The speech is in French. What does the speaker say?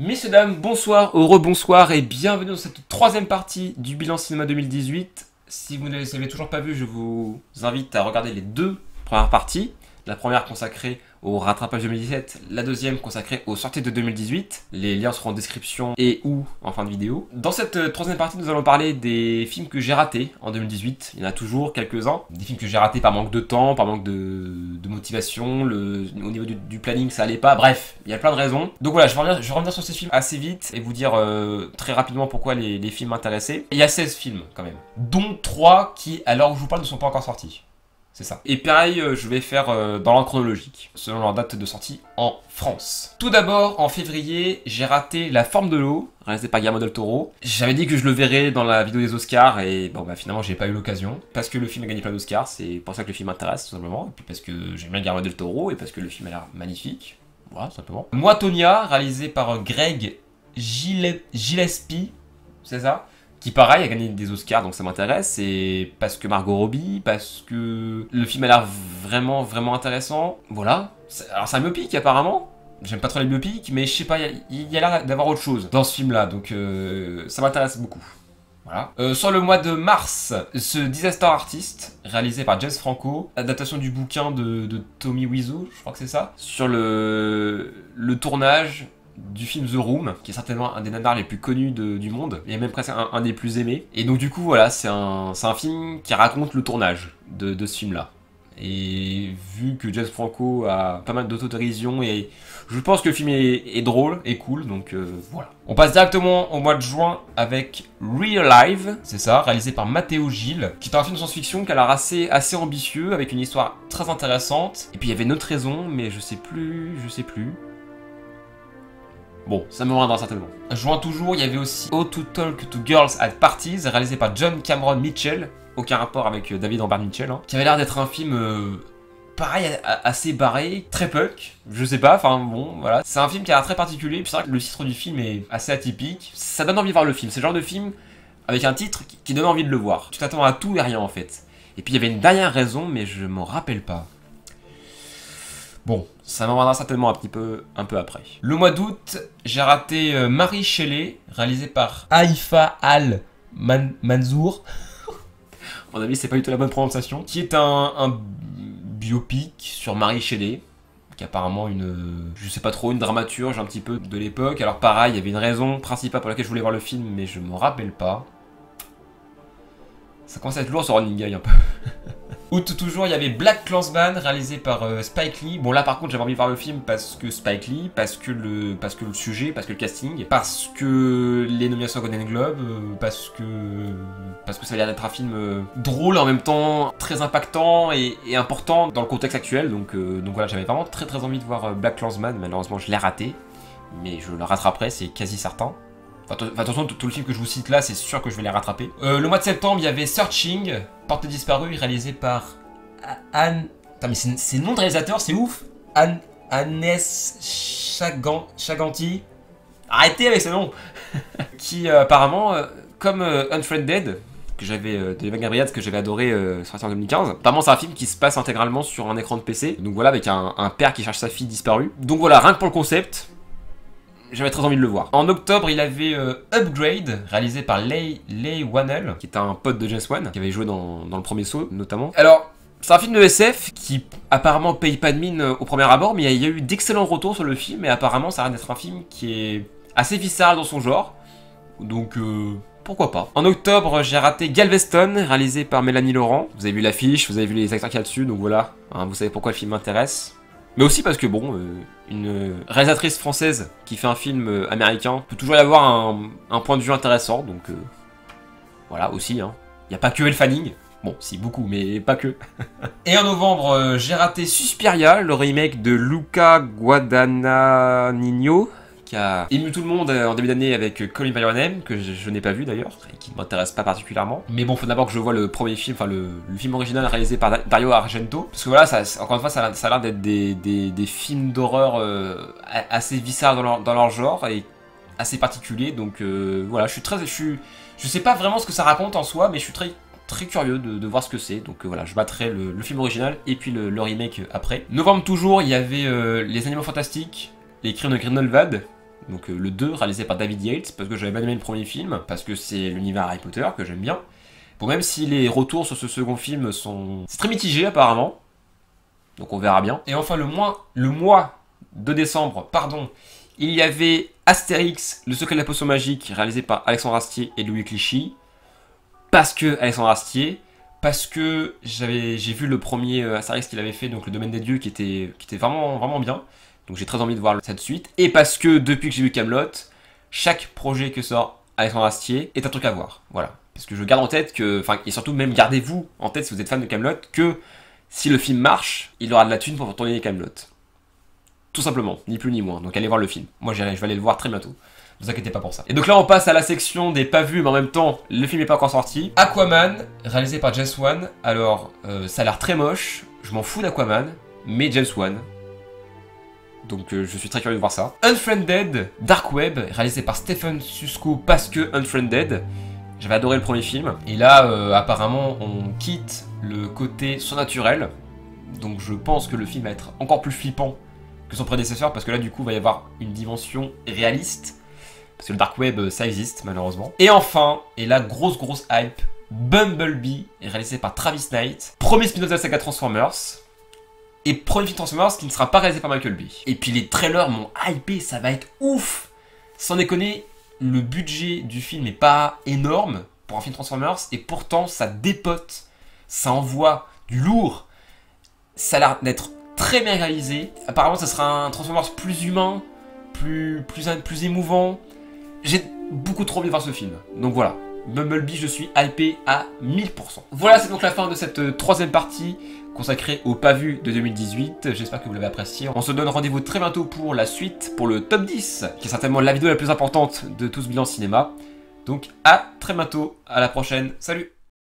Messieurs, dames, bonsoir, rebonsoir et bienvenue dans cette troisième partie du bilan cinéma 2018. Si vous ne les avez toujours pas vu, je vous invite à regarder les deux premières parties. La première consacrée au rattrapage 2017, la deuxième consacrée aux sorties de 2018. Les liens seront en description et ou en fin de vidéo. Dans cette troisième partie, nous allons parler des films que j'ai ratés en 2018. Il y en a toujours quelques-uns. Des films que j'ai ratés par manque de temps, par manque de motivation, au niveau du planning ça allait pas. Bref, il y a plein de raisons. Donc voilà, je vais revenir sur ces films assez vite et vous dire très rapidement pourquoi les films m'intéressaient. Il y a 16 films quand même, dont 3 qui, à l'heure où je vous parle, ne sont pas encore sortis. C'est ça. Et pareil, je vais faire dans l'ordre chronologique, selon leur date de sortie en France. Tout d'abord, en février, j'ai raté La Forme de l'eau, réalisé par Guillermo del Toro. J'avais dit que je le verrais dans la vidéo des Oscars, et bon bah finalement j'ai pas eu l'occasion. Parce que le film a gagné plein d'Oscars, c'est pour ça que le film m'intéresse tout simplement. Et puis parce que j'aime bien Guillermo del Toro, et parce que le film a l'air magnifique. Voilà, simplement. Moi, Tonya, réalisé par Greg Gillespie, c'est ça, qui pareil a gagné des Oscars, donc ça m'intéresse, et parce que Margot Robbie, parce que le film a l'air vraiment intéressant, voilà. Alors c'est un biopic apparemment, j'aime pas trop les biopics, mais je sais pas, il y a l'air d'avoir autre chose dans ce film là, donc ça m'intéresse beaucoup. Voilà. Sur le mois de mars, ce Disaster Artist, réalisé par James Franco, adaptation du bouquin de Tommy Wiseau, je crois que c'est ça, sur le tournage du film The Room, qui est certainement un des nanars les plus connus du monde, et même presque un des plus aimés. Et donc du coup voilà, c'est un film qui raconte le tournage de ce film-là. Et vu que James Franco a pas mal d'autodérision, et je pense que le film est drôle et cool, donc voilà. On passe directement au mois de juin avec Real Life, c'est ça, réalisé par Matteo Gil, qui est un film de science-fiction qui a l'air assez ambitieux, avec une histoire très intéressante. Et puis il y avait une autre raison, mais je sais plus. Bon, ça me reviendra certainement. Juin toujours, il y avait aussi How to Talk to Girls at Parties, réalisé par John Cameron Mitchell, aucun rapport avec David Robert Mitchell, hein, qui avait l'air d'être un film, pareil, assez barré, très punk, je sais pas, enfin bon, voilà. C'est un film qui a l'air très particulier, puis c'est vrai que le titre du film est assez atypique, ça donne envie de voir le film, c'est le genre de film avec un titre qui donne envie de le voir. Tu t'attends à tout et rien en fait. Et puis il y avait une dernière raison, mais je m'en rappelle pas. Bon, ça m'en reviendra certainement un peu après. Le mois d'août, j'ai raté Mary Shelley, réalisé par Haifa Al-Manzour. À mon avis, c'est pas du tout la bonne prononciation. Qui est un biopic sur Mary Shelley, qui est apparemment je sais pas trop, une dramaturge un petit peu de l'époque. Alors pareil, il y avait une raison principale pour laquelle je voulais voir le film, mais je m'en rappelle pas. Ça commence à être lourd ce running gag un peu. Août toujours, il y avait Black Klansman, réalisé par Spike Lee. Bon là par contre j'avais envie de voir le film parce que Spike Lee, parce que le sujet, parce que le casting, parce que les nominations Golden Globe, parce que ça a l'air d'être un film drôle en même temps, très impactant et important dans le contexte actuel. Donc voilà, j'avais vraiment très envie de voir Black Klansman. Malheureusement je l'ai raté, mais je le rattraperai, c'est quasi certain. Attention, tout le film que je vous cite là, c'est sûr que je vais les rattraper. Le mois de septembre, il y avait Searching, Portée disparue, réalisé par Anne... Putain, mais c'est le nom de réalisateur, c'est ouf. Agnès Chaganti. Arrêtez avec ce nom. Qui apparemment, comme Unfriended, que j'avais de Eva Gabriel, que j'avais adoré sorti en 2015. Apparemment c'est un film qui se passe intégralement sur un écran de PC. Donc voilà, avec un père qui cherche sa fille disparue. Donc voilà, rien que pour le concept, j'avais très envie de le voir. En octobre, il avait Upgrade, réalisé par Leigh Whannell, qui est un pote de James Wan, qui avait joué dans le premier Saw, notamment. Alors, c'est un film de SF qui apparemment paye pas de mine au premier abord, mais il y a eu d'excellents retours sur le film, et apparemment ça a l'air d'être un film qui est assez viscéral dans son genre. Donc, pourquoi pas. En octobre, j'ai raté Galveston, réalisé par Mélanie Laurent. Vous avez vu l'affiche, vous avez vu les acteurs qu'il y a dessus, donc voilà, hein, vous savez pourquoi le film m'intéresse. Mais aussi parce que bon, une réalisatrice française qui fait un film américain peut toujours y avoir un point de vue intéressant, donc voilà aussi, hein. Il n'y a pas que Elle Fanning, bon si beaucoup, mais pas que. Et en novembre, j'ai raté Suspiria, le remake de Luca Guadagnino, qui a ému tout le monde en début d'année avec Call Me By Your Name, que je n'ai pas vu d'ailleurs, et qui ne m'intéresse pas particulièrement. Mais bon, faut d'abord que je vois le premier film, enfin le film original réalisé par Dario Argento, parce que voilà, encore une fois, ça a l'air d'être des films d'horreur assez viscérales dans leur genre, et assez particuliers, donc voilà, je sais pas vraiment ce que ça raconte en soi, mais je suis très curieux de voir ce que c'est, donc voilà, je battrai le film original, et puis le remake après. Novembre toujours, il y avait Les Animaux Fantastiques, Les Crimes de Grindelwald, donc le 2 réalisé par David Yates, parce que j'avais bien aimé le premier film, parce que c'est l'univers Harry Potter que j'aime bien. Bon, même si les retours sur ce second film sont... C'est très mitigé apparemment, donc on verra bien. Et enfin le mois de décembre, pardon, il y avait Astérix, le secret de la potion magique, réalisé par Alexandre Astier et Louis Clichy. Parce que Alexandre Astier, parce que j'ai vu le premier Astérix qu'il avait fait, donc le Domaine des Dieux, qui était vraiment, vraiment bien. Donc j'ai très envie de voir cette suite. Et parce que depuis que j'ai vu Kaamelott, chaque projet que sort Alexandre Astier est un truc à voir. Voilà. Parce que je garde en tête que, enfin, et surtout même gardez-vous en tête si vous êtes fan de Kaamelott, que si le film marche, il aura de la thune pour tourner Kaamelott. Tout simplement, ni plus ni moins. Donc allez voir le film. Moi je vais aller le voir très bientôt. Ne vous inquiétez pas pour ça. Et donc là on passe à la section des pas vus, mais en même temps le film n'est pas encore sorti. Aquaman, réalisé par James Wan. Alors ça a l'air très moche, je m'en fous d'Aquaman, mais James Wan. Donc je suis très curieux de voir ça. Unfriended, Dark Web, réalisé par Stephen Susco, parce que Unfriended. J'avais adoré le premier film. Et là apparemment on quitte le côté surnaturel. Donc je pense que le film va être encore plus flippant que son prédécesseur, parce que là du coup il va y avoir une dimension réaliste. Parce que le Dark Web, ça existe, malheureusement. Et enfin, et là, grosse hype, Bumblebee, réalisé par Travis Knight. Premier spin-off de la saga Transformers. Et premier film Transformers qui ne sera pas réalisé par Michael Bay. Et puis les trailers m'ont hypé, ça va être ouf. Sans déconner, le budget du film n'est pas énorme pour un film Transformers. Et pourtant, ça dépote. Ça envoie du lourd. Ça a l'air d'être très bien réalisé. Apparemment, ça sera un Transformers plus humain, plus émouvant. J'ai beaucoup trop envie de voir ce film. Donc voilà, Bumblebee, je suis hypé à 1000%. Voilà, c'est donc la fin de cette troisième partie consacrée au pas vu de 2018. J'espère que vous l'avez apprécié. On se donne rendez-vous très bientôt pour la suite, pour le top 10, qui est certainement la vidéo la plus importante de tout ce bilan cinéma. Donc à très bientôt, à la prochaine, salut!